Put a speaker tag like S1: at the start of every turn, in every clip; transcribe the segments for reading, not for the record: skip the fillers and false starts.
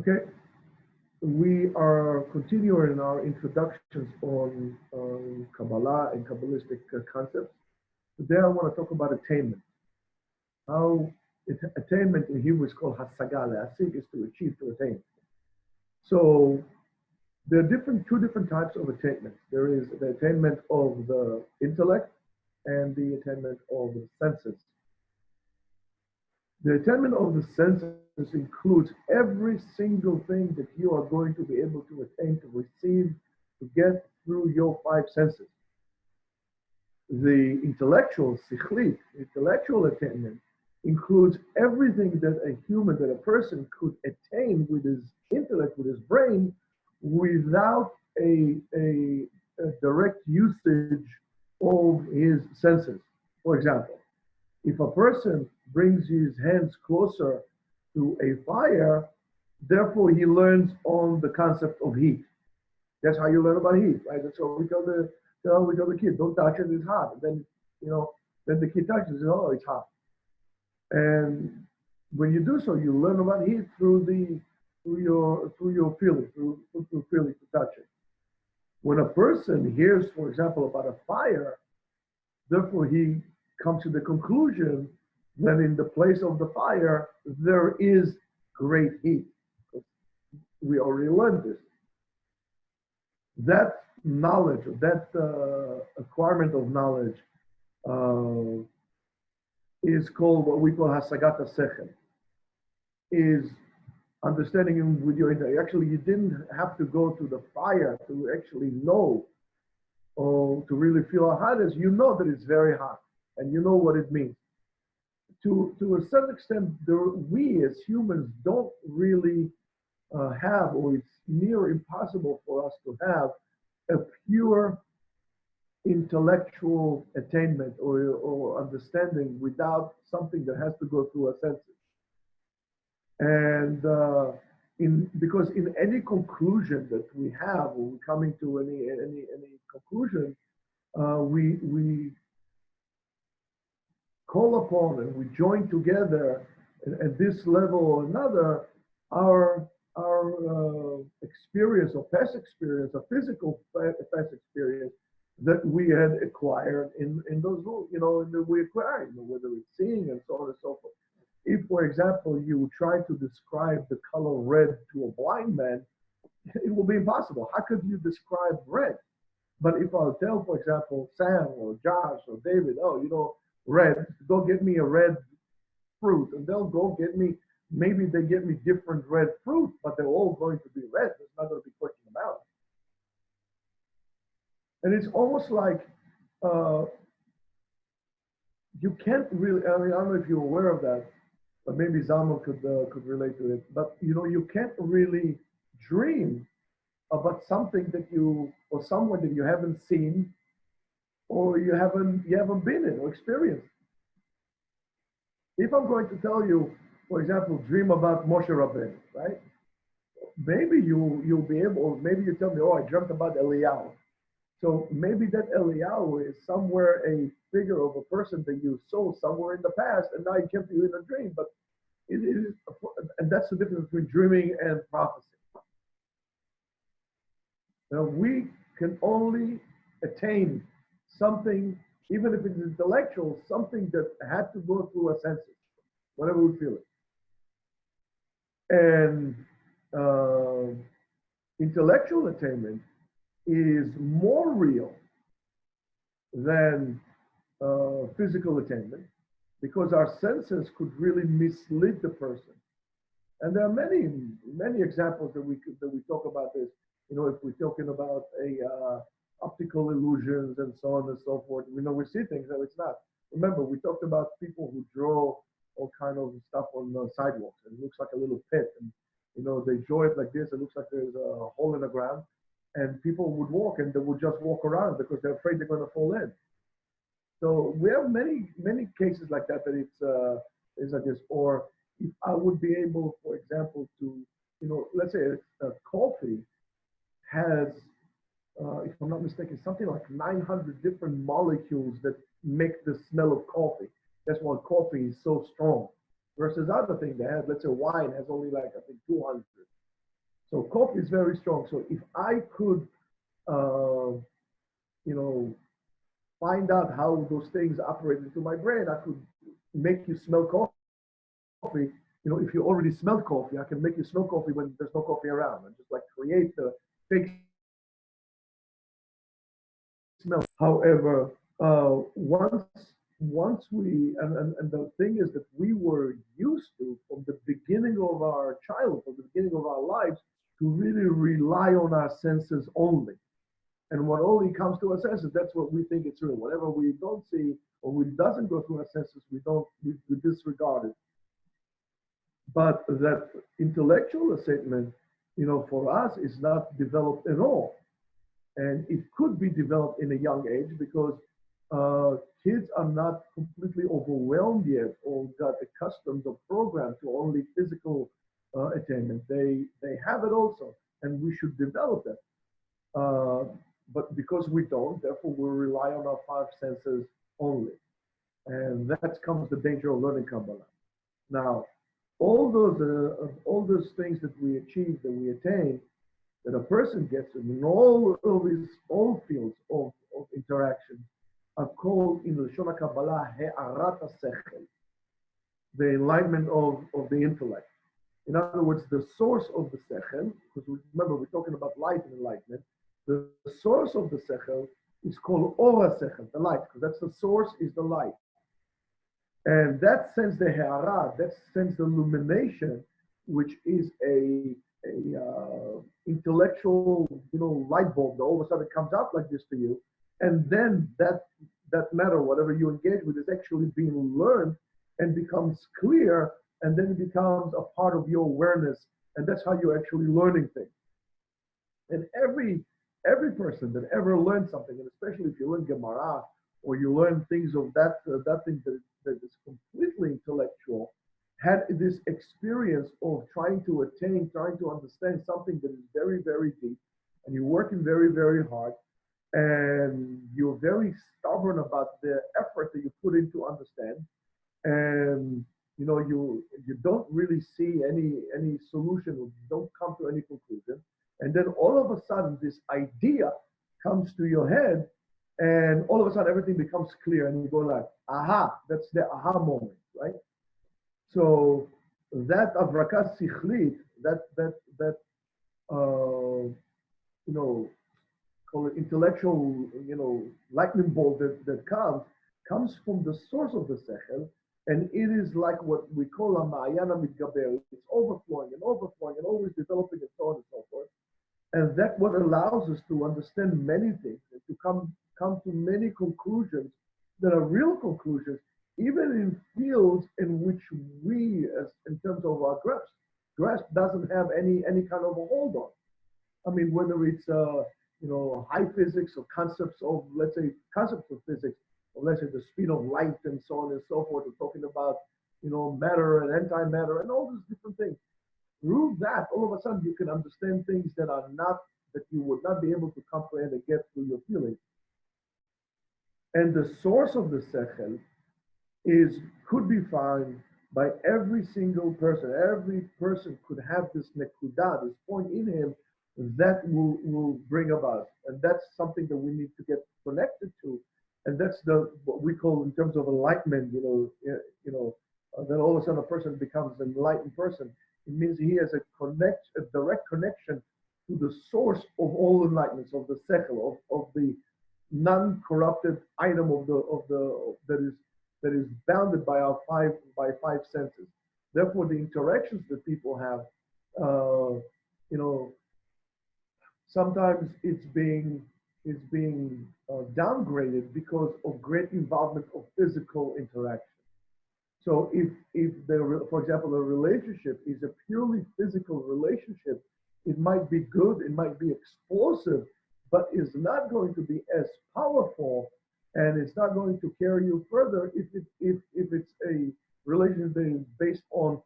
S1: Okay, we are continuing our introductions on Kabbalah and Kabbalistic concepts. Today I want to talk about attainment. How attainment in Hebrew is called hasaga. Hasig is to achieve, to attain. So there are two different types of attainment. There is the attainment of the intellect and the attainment of the senses. The attainment of the senses includes every single thing that you are going to be able to attain, to receive, to get through your five senses. The intellectual, sikhli, intellectual attainment includes everything that a human, that a person could attain with his intellect, with his brain, without a direct usage of his senses. For example, if a person brings his hands closer to a fire, therefore he learns on the concept of heat. That's how you learn about heat, right? That's what we tell the kid, don't touch it, it's hot. And then, then the kid touches it, oh, it's hot. And when you do so, you learn about heat through your feeling, through feeling to touch it. When a person hears, for example, about a fire, therefore he comes to the conclusion that in the place of the fire, there is great heat. We already learned this. That knowledge, that acquirement of knowledge is called what we call hasagat sechel, is understanding with your intellect. Actually, you didn't have to go to the fire to actually know or to really feel how hot it is. You know that it's very hot and you know what it means. To a certain extent, we as humans don't really have, or it's near impossible for us to have, a pure intellectual attainment or understanding without something that has to go through our senses. And because in any conclusion that we have, or we're coming to any conclusion, we call upon and we join together at this level or another our experience or past experience, or physical past experience that we had acquired in those rules, that we acquired, whether it's seeing and so on and so forth. If, for example, you try to describe the color red to a blind man, it will be impossible. How could you describe red? But if I'll tell, for example, Sam or Josh or David, red, go get me a red fruit, and they'll go get me, maybe they get me different red fruit, but they're all going to be red. There's not going to be question about it. And it's almost like you can't really, I don't know if you're aware of that, but maybe Zalman could relate to it. But you can't really dream about something that or someone that you haven't seen, or you haven't been in or experienced. If I'm going to tell you, for example, dream about Moshe Rabbeinu, right? Maybe you'll be able, or maybe you tell me, oh, I dreamt about Eliyahu. So maybe that Eliyahu is somewhere a figure of a person that you saw somewhere in the past, and now he came to you in a dream. But it is, and that's the difference between dreaming and prophecy. Now we can only attain something, even if it's intellectual, something that had to go through our senses, whenever we feel it. And intellectual attainment is more real than physical attainment, because our senses could really mislead the person. And there are many examples that we talk about this. If we're talking about optical illusions and so on and so forth, we see things that it's not. Remember, we talked about people who draw all kind of stuff on the sidewalks, and it looks like a little pit, and they draw it like this. It looks like there's a hole in the ground, and people would walk, and they would just walk around because they're afraid they're going to fall in. So we have many cases like that is like this. Or if I would be able, for example, to let's say coffee has, if I'm not mistaken, something like 900 different molecules that make the smell of coffee. That's why coffee is so strong. Versus other things that have, let's say, wine has only like, I think, 200. So coffee is very strong. So if I could, uh, you know, find out how those things operate into my brain, I could make you smell coffee. If you already smelled coffee, I can make you smell coffee when there's no coffee around, and just like create the fake smell. However, once we and the thing is that we were used to from the beginning of our childhood, from the beginning of our lives, to really rely on our senses only. And what only comes to our senses, that's what we think it's real. Whatever we don't see or we doesn't go through our senses, we disregard it. But that intellectual statement, for us is not developed at all. And it could be developed in a young age because kids are not completely overwhelmed yet or got accustomed or programmed to only physical attainment. They have it also, and we should develop it. But because we don't, therefore we rely on our five senses only. And that comes the danger of learning Kabbalah. Now, all those things that we achieve, that we attain, that a person gets in all fields of interaction are called in the Lashon Kabbalah He'arat HaSechel, the enlightenment of the intellect. In other words, the source of the Sechel, because remember we're talking about light and enlightenment, the source of the Sechel is called Ora Sechel, the light, because that's the source is the light. And that sends the He'ara, that sends the illumination, which is a intellectual, light bulb that all of a sudden comes out like this to you, and then that matter, whatever you engage with, is actually being learned and becomes clear, and then it becomes a part of your awareness, and that's how you're actually learning things. And every person that ever learned something, and especially if you learn Gemara or you learn things of that thing that is completely intellectual, had this experience of trying to attain, trying to understand something that is very, very deep, and you're working very, very hard, and you're very stubborn about the effort that you put into understand, and you don't really see any solution, or you don't come to any conclusion, and then all of a sudden this idea comes to your head, and all of a sudden everything becomes clear, and you go like, aha, that's the aha moment, right? So that avraka sichlit, that call it intellectual, lightning bolt that comes from the source of the sechel, and it is like what we call a ma'ayana mitgaber. It's overflowing and overflowing and always developing and so on and so forth. And that's what allows us to understand many things and to come to many conclusions that are real conclusions, even in fields in which we, as in terms of our grasp doesn't have any kind of a hold on. I mean, whether it's high physics or concepts of, let's say, concepts of physics, or let's say the speed of light and so on and so forth. We're talking about matter and antimatter and all these different things. Through that, all of a sudden you can understand things that you would not be able to comprehend and get through your feelings. And the source of the sechel could be found by every single person. Every person could have this nekudah, this point in him that will bring about. And that's something that we need to get connected to. And that's what we call in terms of enlightenment, then all of a sudden a person becomes an enlightened person. It means he has a direct connection to the source of all enlightenments, of the sechel, of the non-corrupted item that is bounded by our five senses. Therefore, the interactions that people have, sometimes it's being downgraded because of great involvement of physical interaction. So if for example, the relationship is a purely physical relationship, it might be good, it might be explosive, but is not going to be as powerful, and it's not going to carry you further if it's a relationship that is based on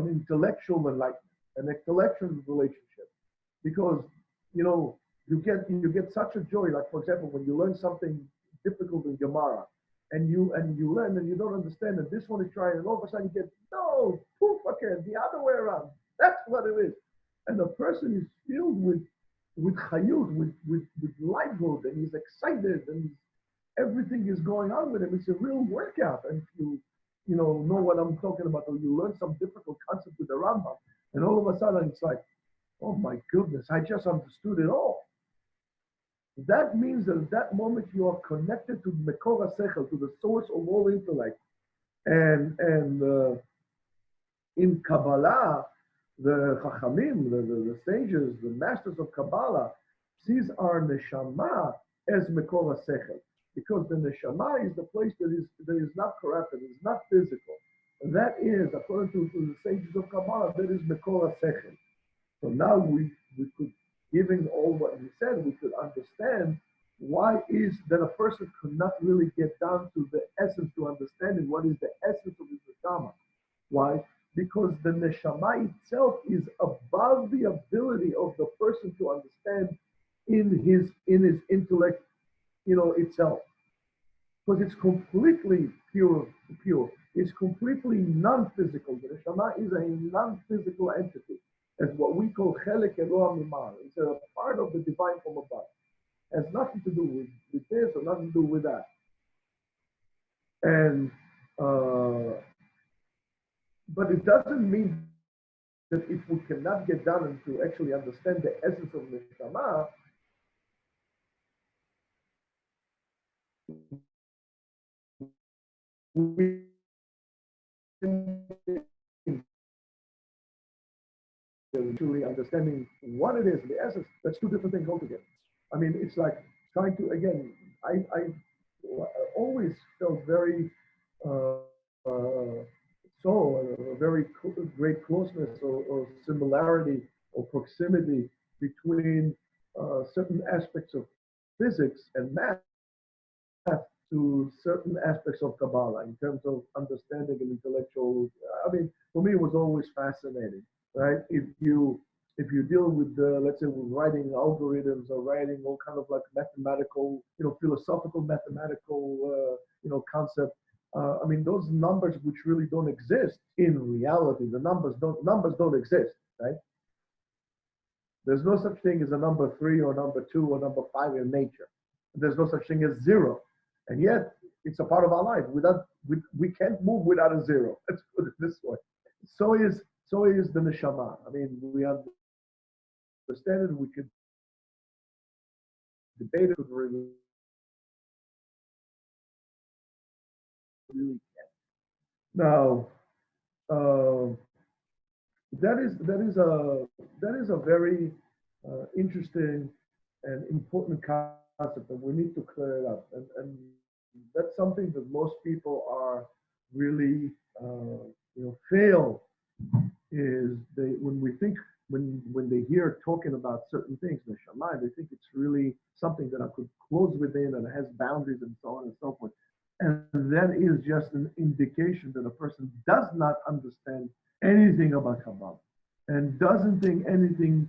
S1: intellectual enlightenment, an intellectual relationship, because you get such a joy. Like for example, when you learn something difficult in Gemara, and you learn and you don't understand, and this one is trying, and all of a sudden you get poof, okay, the other way around. That's what it is. and the person is filled with chayut, with livelihood, and he's excited, and everything is going on with him. It's a real workout. And if you know what I'm talking about, or you learn some difficult concept with the Rambam, and all of a sudden it's like, oh my goodness, I just understood it all. That means that at that moment you are connected to Mekor HaSechel, to the source of all intellect. And in Kabbalah, the Chachamim, the sages, the masters of Kabbalah, sees our neshama as Mekor HaSechel, because the neshama is the place that is not corrupted, is not physical. And that is, according to the sages of Kabbalah, that is Mekor HaSechel. So now we could, given all what we said, we could understand why is that a person could not really get down to the essence, to understanding what is the essence of his neshama. Why? Because the neshama itself is above the ability of the person to understand in his intellect, itself. Because it's completely pure. It's completely non-physical. The neshama is a non-physical entity. As what we call chelek eloah mimar. It's a part of the divine from above. It has nothing to do with this or nothing to do with that. And but it doesn't mean that if we cannot get down and to actually understand the essence of neshama, we truly understanding what it is, the essence, that's two different things altogether. I mean, it's like trying to, again, I always felt very, a very great closeness or similarity or proximity between certain aspects of physics and math to certain aspects of Kabbalah in terms of understanding and intellectual. I mean, for me, it was always fascinating, right? If you deal with, let's say, with writing algorithms or writing all kind of like mathematical, philosophical mathematical, concept. I mean, those numbers which really don't exist in reality. The numbers don't exist, right? There's no such thing as a number 3 or number 2 or number 5 in nature. There's no such thing as 0. And yet, it's a part of our life. We can't move without a 0. Let's put it this way. So is the neshama. I mean, we understand it. We could debate it. Really can't. Now, that is a very interesting and important concept, and we need to clear it up. And that's something that most people are really, fail, is when they hear talking about certain things, neshama, they think it's really something that I could close within and has boundaries and so on and so forth. And that is just an indication that a person does not understand anything about Kabbalah and doesn't think anything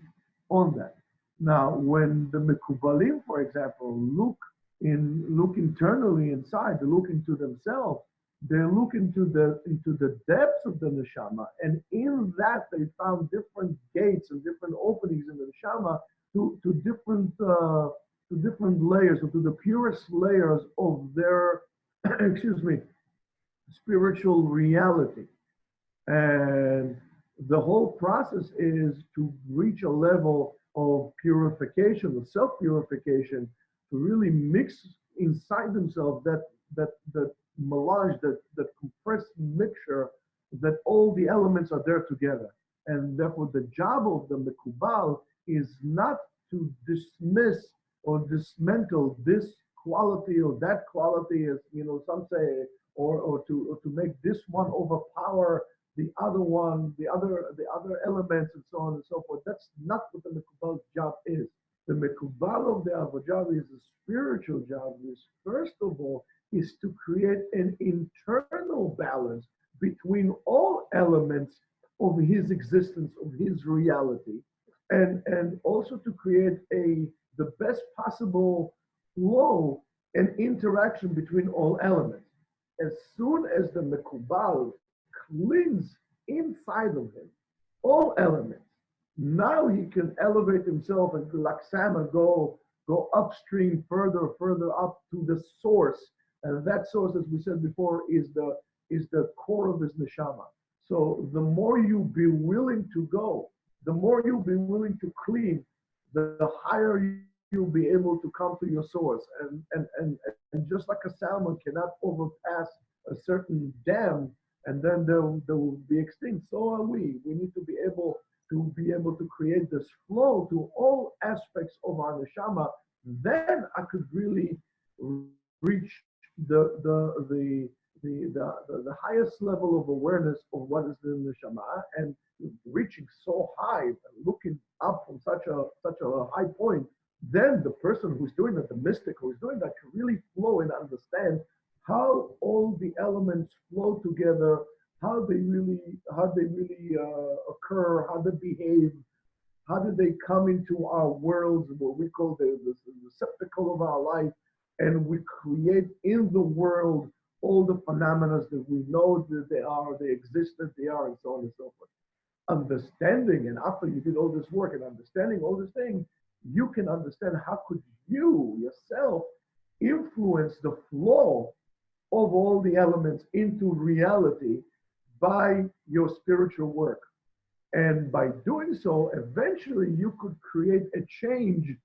S1: on that. Now, when the Mekubalim, for example, look internally inside, they look into themselves, they look into the depths of the neshama, and in that they found different gates and different openings in the neshama to different layers, or to the purest layers of their spiritual reality. And the whole process is to reach a level of purification, of self-purification, to really mix inside themselves that melange, that compressed mixture, that all the elements are there together. And therefore the job of the Mekubal is not to dismiss or dismantle this quality or that quality, as some say, or to make this one overpower the other one, the other elements, and so on and so forth. That's not what the Mekubal's job is. The Mekubal of the Avodah is a spiritual job. Is first of all is to create an internal balance between all elements of his existence, of his reality, and also to create the best possible flow and interaction between all elements. As soon as the Mekubal cleans inside of him all elements, Now he can elevate himself and laksama go upstream further up to the source. And that source, as we said before, is the core of his neshama. So the more you be willing to go, the more you'll be willing to clean, the higher you'll be able to come to your source. And just like a salmon cannot overpass a certain dam and then they'll be extinct, so are we. We need to create this flow to all aspects of our neshama. Then I could really reach the highest level of awareness of what is in the neshama, and reaching so high, looking up from such a high point. Then the person who's doing that, the mystic who's doing that, can really flow and understand how all the elements flow together, how they really occur, how they behave, how do they come into our worlds, what we call the receptacle of our life, and we create in the world all the phenomena that we know that they exist, that they are, and so on and so forth. Understanding, and after you did all this work and understanding all these things, you can understand how could you yourself influence the flow of all the elements into reality by your spiritual work. And by doing so, eventually you could create a change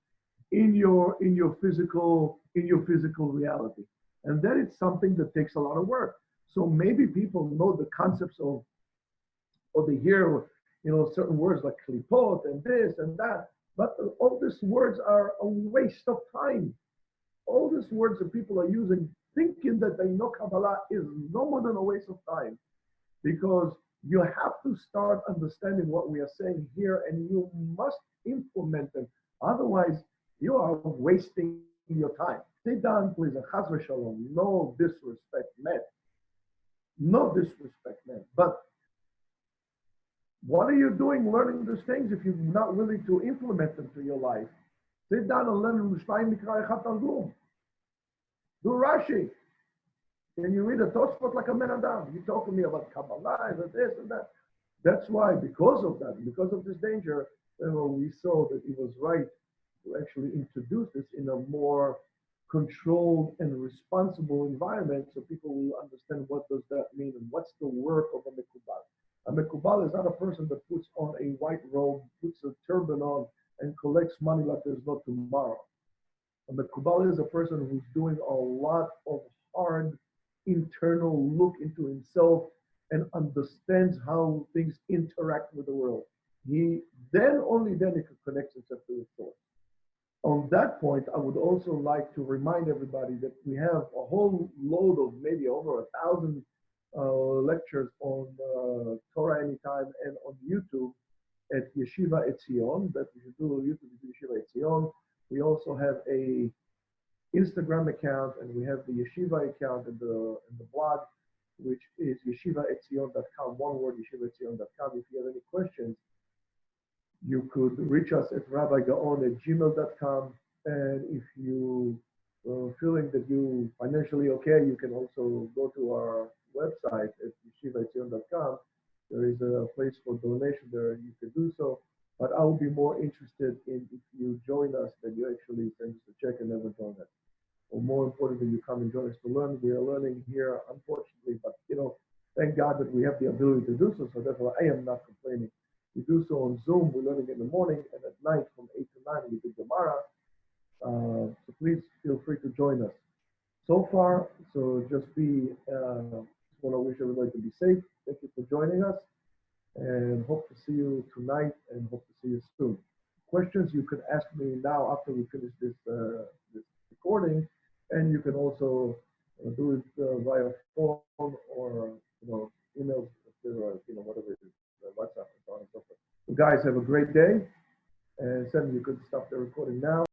S1: in your physical reality. And that is something that takes a lot of work. So maybe people know the concepts of, or they hear, certain words like klipot and this and that, but all these words are a waste of time. All these words that people are using, thinking that they know Kabbalah, is no more than a waste of time, because you have to start understanding what we are saying here, and you must implement them. Otherwise, you are wasting your time. Sit down, please, and chas v'shalom. No disrespect meant. No disrespect meant. But what are you doing learning these things if you're not willing to implement them to your life? Sit down and learn Mishnayim Mikra Echat Tanzum. Do Rashi. Can you read a Tosfot like a man Adam? You talk to me about Kabbalah and this and that. That's why, because of that, because of this danger, we saw that it was right to actually introduce this in a more controlled and responsible environment, so people will understand what does that mean and what's the work of a Mekubal. A Mekubal is not a person that puts on a white robe, puts a turban on, and collects money like there's no tomorrow. A Mekubal is a person who's doing a lot of hard internal look into himself and understands how things interact with the world. Only then he can connect himself to his source. On that point, I would also like to remind everybody that we have a whole load of maybe over 1,000 lectures on Torah Anytime and on YouTube at Yeshiva Etzion. That you should do YouTube Yeshiva Etzion. We also have a Instagram account, and we have the Yeshiva account in the blog, which is yeshivaetzion.com, one word, yeshivaetzion.com. If you have any questions, you could reach us at rabbigaon@gmail.com. And if you are feeling that you financially okay, you can also go to our website at yeshivaetzion.com. There is a place for donation there. You can do so. But I will be more interested in if you join us, that you actually send us a check and never join us. Or more importantly, you come and join us to learn. We are learning here, unfortunately, but thank God that we have the ability to do so. So therefore, I am not complaining. We do so on Zoom. We're learning in the morning, and at night from 8 to 9 we do Gemara. So please feel free to join us. So far, just want to wish everybody to be safe. Thank you for joining us, and hope to see you tonight, and hope to see you soon. Questions you can ask me now after we finish this recording, and you can also do it via phone or emails, whatever it is, WhatsApp and so on and so forth. So guys, have a great day, and Sam, you could stop the recording now.